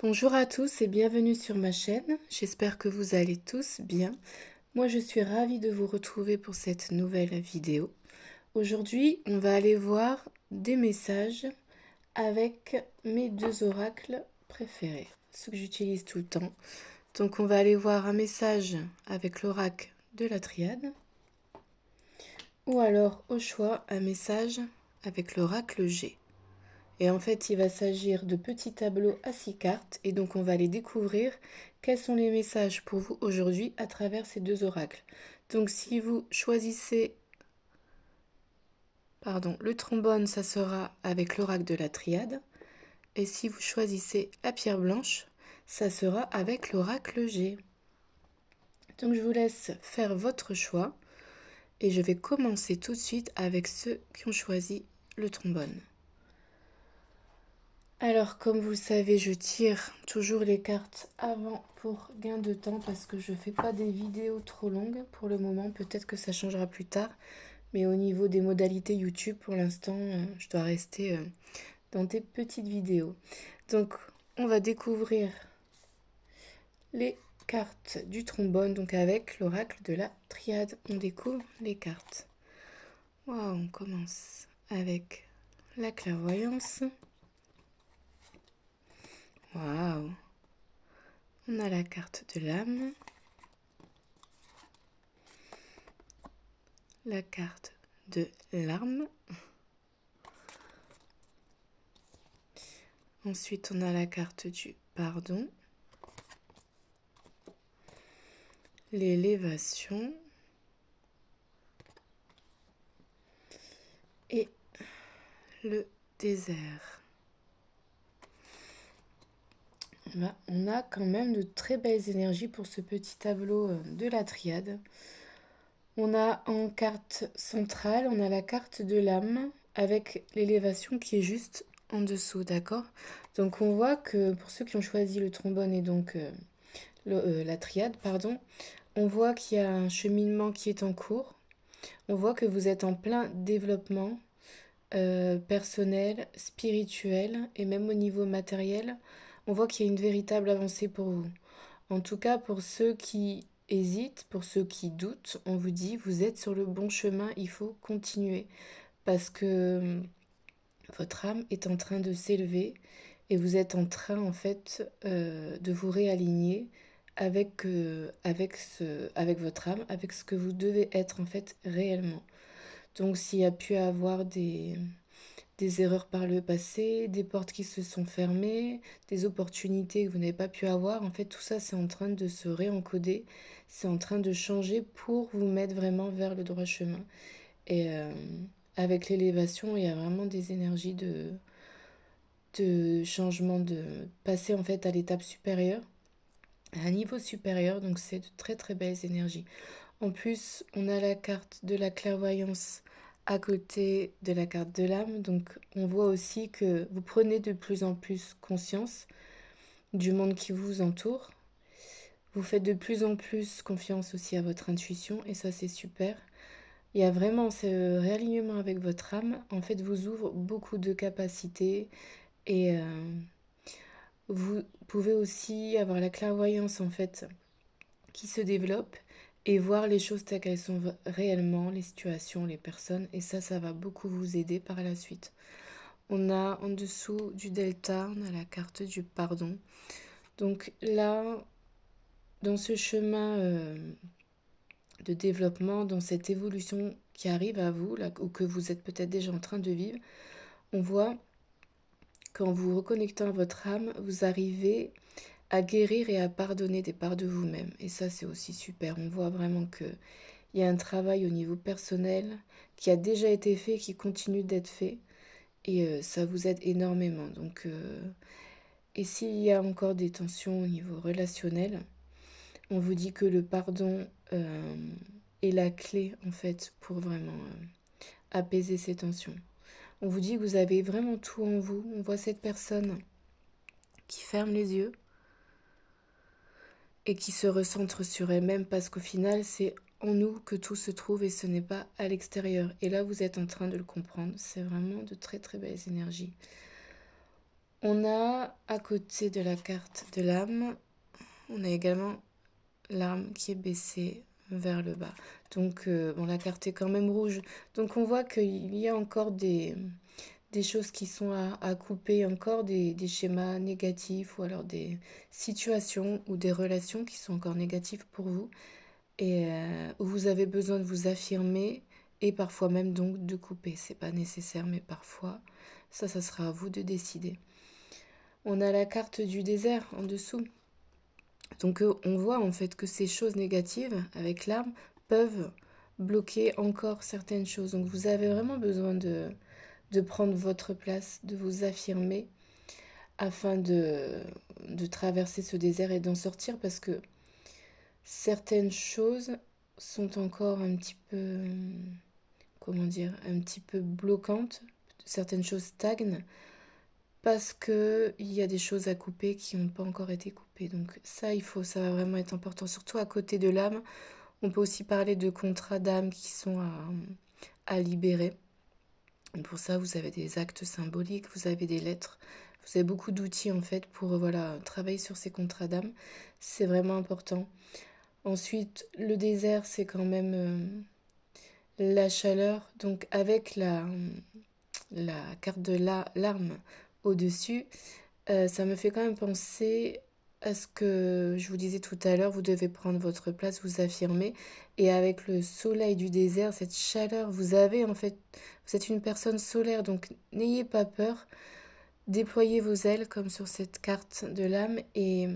Bonjour à tous et bienvenue sur ma chaîne. J'espère que vous allez tous bien. Moi, je suis ravie de vous retrouver pour cette nouvelle vidéo. Aujourd'hui, on va aller voir des messages avec mes deux oracles préférés, ceux que j'utilise tout le temps. Donc, on va aller voir un message avec l'oracle de la triade ou alors, au choix, un message avec l'oracle G. Et en fait, il va s'agir de petits tableaux à 6 cartes. Et donc, on va aller découvrir quels sont les messages pour vous aujourd'hui à travers ces deux oracles. Donc, si vous choisissez, le trombone, ça sera avec l'oracle de la triade. Et si vous choisissez la pierre blanche, ça sera avec l'oracle G. Donc, je vous laisse faire votre choix. Et je vais commencer tout de suite avec ceux qui ont choisi le trombone. Alors, comme vous le savez, je tire toujours les cartes avant pour gain de temps parce que je ne fais pas des vidéos trop longues pour le moment. Peut-être que ça changera plus tard. Mais au niveau des modalités YouTube, pour l'instant, je dois rester dans des petites vidéos. Donc, on va découvrir les cartes du trombone, donc avec l'oracle de la triade. On découvre les cartes. Waouh, on commence avec la clairvoyance. Waouh! On a la carte de l'âme, la carte de l'arme. Ensuite, on a la carte du pardon, l'élévation et le désert. Là, on a quand même de très belles énergies pour ce petit tableau de la triade. On a en carte centrale, on a la carte de l'âme avec l'élévation qui est juste en dessous, d'accord? Donc on voit que pour ceux qui ont choisi le trombone et donc la triade, pardon, on voit qu'il y a un cheminement qui est en cours. On voit que vous êtes en plein développement personnel, spirituel et même au niveau matériel. On voit qu'il y a une véritable avancée pour vous. En tout cas, pour ceux qui hésitent, pour ceux qui doutent, on vous dit, vous êtes sur le bon chemin, il faut continuer. Parce que votre âme est en train de s'élever et vous êtes en train, en fait, de vous réaligner avec votre âme, avec ce que vous devez être, en fait, réellement. Donc, s'il y a pu avoir des erreurs par le passé, des portes qui se sont fermées, des opportunités que vous n'avez pas pu avoir. En fait, tout ça, c'est en train de se réencoder, c'est en train de changer pour vous mettre vraiment vers le droit chemin. Et avec l'élévation, il y a vraiment des énergies de changement, de passer en fait à l'étape supérieure, à un niveau supérieur. Donc, c'est de très très belles énergies. En plus, on a la carte de la clairvoyance à côté de la carte de l'âme. Donc, on voit aussi que vous prenez de plus en plus conscience du monde qui vous entoure. Vous faites de plus en plus confiance aussi à votre intuition et ça, c'est super. Il y a vraiment ce réalignement avec votre âme. En fait, vous ouvre beaucoup de capacités et vous pouvez aussi avoir la clairvoyance en fait qui se développe et voir les choses telles qu'elles sont réellement, les situations, les personnes. Et ça va beaucoup vous aider par la suite. On a en dessous du delta, on a la carte du pardon. Donc là, dans ce chemin de développement, dans cette évolution qui arrive à vous, là, ou que vous êtes peut-être déjà en train de vivre, on voit qu'en vous reconnectant à votre âme, vous arrivez à guérir et à pardonner des parts de vous-même. Et ça, c'est aussi super. On voit vraiment que il y a un travail au niveau personnel qui a déjà été fait et qui continue d'être fait. Et ça vous aide énormément. Donc, et s'il y a encore des tensions au niveau relationnel, on vous dit que le pardon est la clé, en fait, pour vraiment apaiser ces tensions. On vous dit que vous avez vraiment tout en vous. On voit cette personne qui ferme les yeux et qui se recentre sur elle-même parce qu'au final, c'est en nous que tout se trouve et ce n'est pas à l'extérieur. Et là, vous êtes en train de le comprendre. C'est vraiment de très très belles énergies. On a, à côté de la carte de l'âme, on a également l'arme qui est baissée vers le bas. Donc, bon, la carte est quand même rouge. Donc, on voit qu'il y a encore des choses qui sont à couper, encore des schémas négatifs ou alors des situations ou des relations qui sont encore négatives pour vous et où vous avez besoin de vous affirmer et parfois même donc de couper. C'est pas nécessaire, mais parfois, ça sera à vous de décider. On a la carte du désert en dessous. Donc on voit en fait que ces choses négatives avec l'arme peuvent bloquer encore certaines choses. Donc vous avez vraiment besoin de prendre votre place, de vous affirmer afin de traverser ce désert et d'en sortir parce que certaines choses sont encore un petit peu, comment dire, un petit peu bloquantes. Certaines choses stagnent parce que il y a des choses à couper qui n'ont pas encore été coupées. Donc ça va vraiment être important, surtout à côté de l'âme. On peut aussi parler de contrats d'âme qui sont à libérer. Et pour ça, vous avez des actes symboliques, vous avez des lettres, vous avez beaucoup d'outils en fait pour voilà, travailler sur ces contrats d'âme. C'est vraiment important. Ensuite, le désert, c'est quand même la chaleur. Donc avec la carte de l'arme au-dessus, ça me fait quand même penser à ce que je vous disais tout à l'heure, vous devez prendre votre place, vous affirmer. Et avec le soleil du désert, cette chaleur, vous avez en fait, vous êtes une personne solaire, donc n'ayez pas peur. Déployez vos ailes comme sur cette carte de l'âme et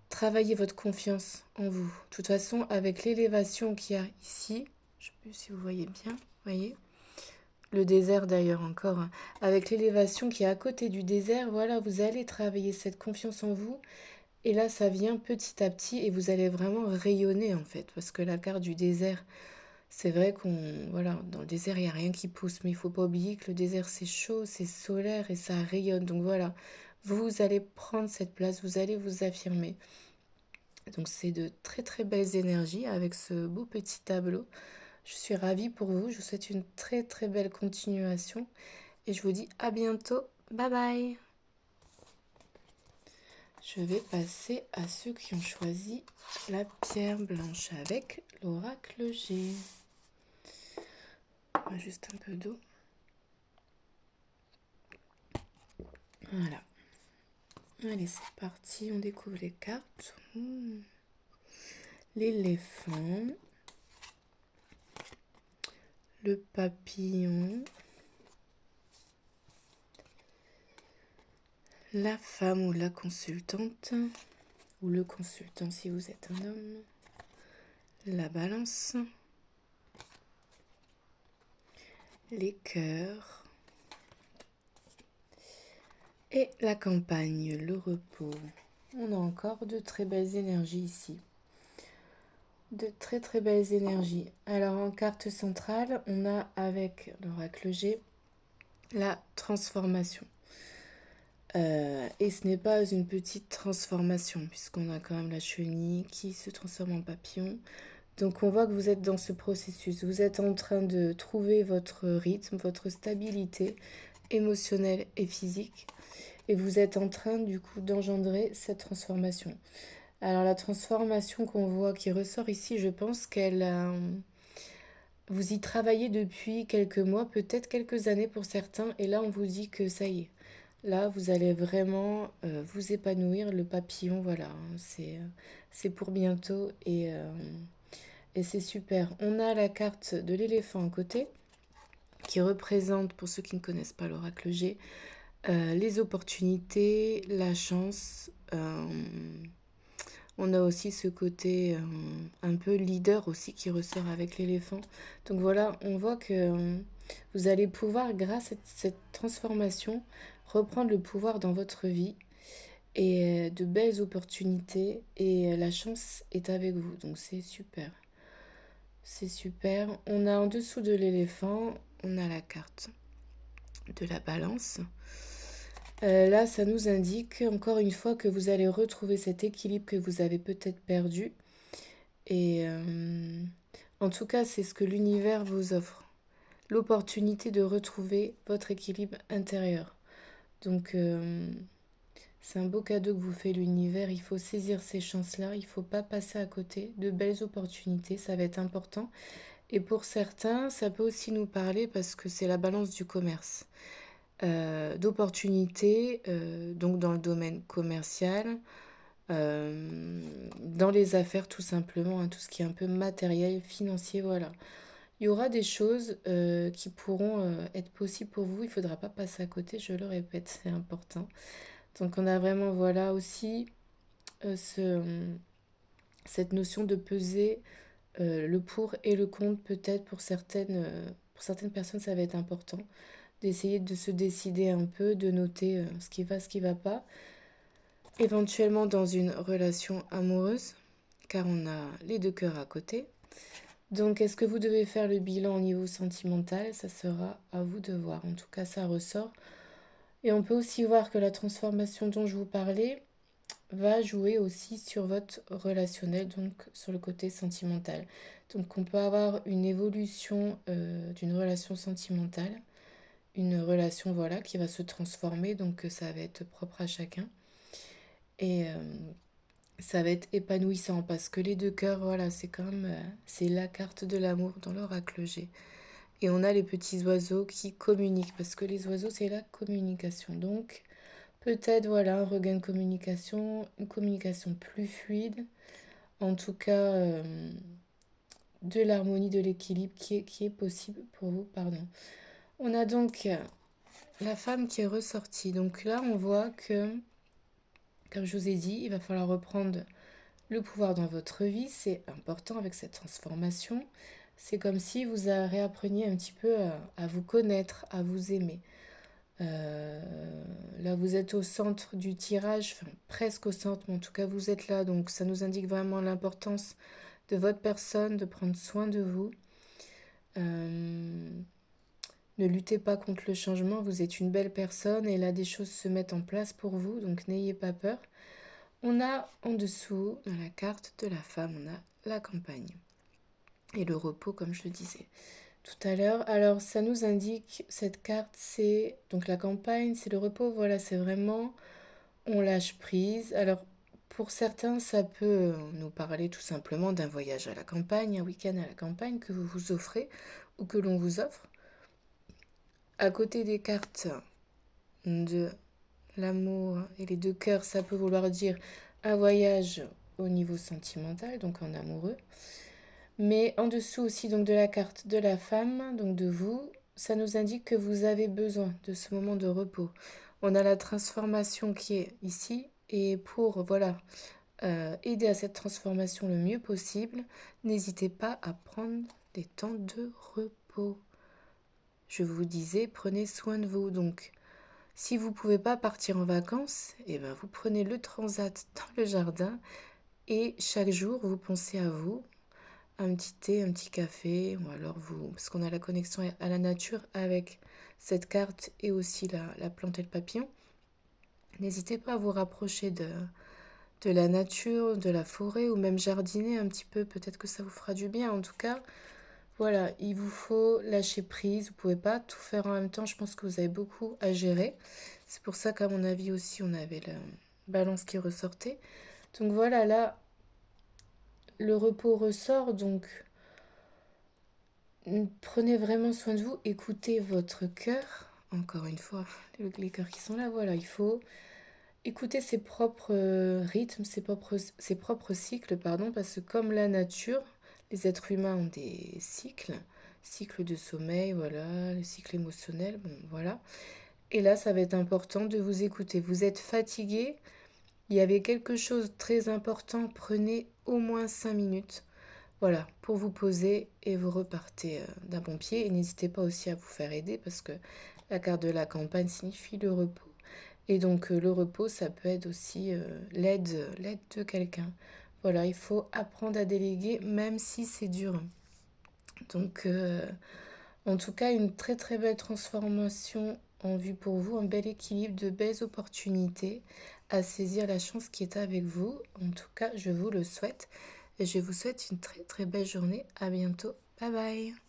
travaillez votre confiance en vous. De toute façon, avec l'élévation qu'il y a ici, je ne sais plus si vous voyez bien, vous voyez, le désert d'ailleurs encore, hein. Avec l'élévation qui est à côté du désert, voilà, vous allez travailler cette confiance en vous. Et là, ça vient petit à petit et vous allez vraiment rayonner en fait. Parce que la carte du désert, c'est vrai voilà, dans le désert, il n'y a rien qui pousse. Mais il ne faut pas oublier que le désert, c'est chaud, c'est solaire et ça rayonne. Donc voilà, vous allez prendre cette place, vous allez vous affirmer. Donc c'est de très très belles énergies avec ce beau petit tableau. Je suis ravie pour vous, je vous souhaite une très très belle continuation et je vous dis à bientôt. Bye bye. Je vais passer à ceux qui ont choisi la pierre blanche avec l'oracle G. Juste un peu d'eau. Voilà. Allez, c'est parti, on découvre les cartes. L'éléphant, le papillon, la femme ou la consultante, ou le consultant si vous êtes un homme, la balance, les cœurs, et la campagne, le repos. On a encore de très belles énergies ici. De très très belles énergies. Alors en carte centrale, on a avec l'oracle G la transformation. Et ce n'est pas une petite transformation, puisqu'on a quand même la chenille qui se transforme en papillon. Donc on voit que vous êtes dans ce processus. Vous êtes en train de trouver votre rythme, votre stabilité émotionnelle et physique. Et vous êtes en train du coup d'engendrer cette transformation. Alors la transformation qu'on voit qui ressort ici, je pense qu'elle... vous y travaillez depuis quelques mois, peut-être quelques années pour certains, et là on vous dit que ça y est. Là, vous allez vraiment vous épanouir. Le papillon, voilà, hein, c'est pour bientôt et c'est super. On a la carte de l'éléphant à côté qui représente, pour ceux qui ne connaissent pas l'oracle G, les opportunités, la chance. On a aussi ce côté un peu leader aussi qui ressort avec l'éléphant. Donc voilà, on voit que vous allez pouvoir, grâce à cette transformation, reprendre le pouvoir dans votre vie et de belles opportunités et la chance est avec vous. Donc c'est super. C'est super. On a en dessous de l'éléphant, on a la carte de la balance. Là, ça nous indique encore une fois que vous allez retrouver cet équilibre que vous avez peut-être perdu. Et en tout cas, c'est ce que l'univers vous offre. L'opportunité de retrouver votre équilibre intérieur. Donc, c'est un beau cadeau que vous fait l'univers. Il faut saisir ces chances-là. Il ne faut pas passer à côté de belles opportunités. Ça va être important. Et pour certains, ça peut aussi nous parler parce que c'est la balance du commerce. D'opportunités, donc dans le domaine commercial, dans les affaires tout simplement, hein, tout ce qui est un peu matériel, financier, voilà. Il y aura des choses qui pourront être possibles pour vous. Il ne faudra pas passer à côté, je le répète, c'est important. Donc on a vraiment, voilà, aussi euh, ce, cette notion de peser le pour et le contre, peut-être pour certaines personnes, ça va être important d'essayer de se décider un peu, de noter ce qui va pas. Éventuellement dans une relation amoureuse, car on a les deux cœurs à côté. Donc, est-ce que vous devez faire le bilan au niveau sentimental? Ça sera à vous de voir. En tout cas, ça ressort. Et on peut aussi voir que la transformation dont je vous parlais va jouer aussi sur votre relationnel, donc sur le côté sentimental. Donc, on peut avoir une évolution d'une relation sentimentale, une relation voilà qui va se transformer, donc ça va être propre à chacun. Et ça va être épanouissant parce que les deux cœurs, voilà, c'est quand même, c'est la carte de l'amour dans l'oracle G. Et on a les petits oiseaux qui communiquent parce que les oiseaux, c'est la communication. Donc, peut-être, voilà, un regain de communication, une communication plus fluide. En tout cas, de l'harmonie, de l'équilibre qui est possible pour vous, pardon. On a donc la femme qui est ressortie. Donc là, on voit que, comme je vous ai dit, il va falloir reprendre le pouvoir dans votre vie. C'est important avec cette transformation. C'est comme si vous réappreniez un petit peu à vous connaître, à vous aimer. Là, vous êtes au centre du tirage, enfin presque au centre, mais en tout cas, vous êtes là. Donc, ça nous indique vraiment l'importance de votre personne, de prendre soin de vous. Ne luttez pas contre le changement, vous êtes une belle personne et là, des choses se mettent en place pour vous, donc n'ayez pas peur. On a en dessous, dans la carte de la femme, on a la campagne et le repos, comme je le disais tout à l'heure. Alors, ça nous indique, cette carte, c'est donc la campagne, c'est le repos, voilà, c'est vraiment, on lâche prise. Alors, pour certains, ça peut nous parler tout simplement d'un voyage à la campagne, un week-end à la campagne que vous vous offrez ou que l'on vous offre. À côté des cartes de l'amour et les deux cœurs, ça peut vouloir dire un voyage au niveau sentimental, donc en amoureux. Mais en dessous aussi donc de la carte de la femme, donc de vous, ça nous indique que vous avez besoin de ce moment de repos. On a la transformation qui est ici et pour voilà aider à cette transformation le mieux possible, n'hésitez pas à prendre des temps de repos. Je vous disais, prenez soin de vous. Donc, si vous ne pouvez pas partir en vacances, eh ben, vous prenez le transat dans le jardin et chaque jour, vous pensez à vous, un petit thé, un petit café, ou alors vous, parce qu'on a la connexion à la nature avec cette carte et aussi la plante et le papillon. N'hésitez pas à vous rapprocher de la nature, de la forêt ou même jardiner un petit peu, peut-être que ça vous fera du bien. En tout cas, voilà, il vous faut lâcher prise, vous ne pouvez pas tout faire en même temps, je pense que vous avez beaucoup à gérer. C'est pour ça qu'à mon avis aussi, on avait la balance qui ressortait. Donc voilà, là, le repos ressort, donc prenez vraiment soin de vous, écoutez votre cœur. Encore une fois, les cœurs qui sont là, voilà, il faut écouter ses propres rythmes, ses propres cycles, pardon, parce que comme la nature, les êtres humains ont des cycles de sommeil, voilà, le cycle émotionnel, bon, voilà. Et là, ça va être important de vous écouter. Vous êtes fatigué, il y avait quelque chose de très important, prenez au moins 5 minutes. Voilà, pour vous poser et vous repartez d'un bon pied. Et n'hésitez pas aussi à vous faire aider parce que la carte de la campagne signifie le repos. Et donc le repos, ça peut être aussi l'aide de quelqu'un. Voilà, il faut apprendre à déléguer même si c'est dur. Donc en tout cas, une très très belle transformation en vue pour vous, un bel équilibre, de belles opportunités à saisir la chance qui est avec vous. En tout cas, je vous le souhaite. Et je vous souhaite une très très belle journée. À bientôt. Bye bye.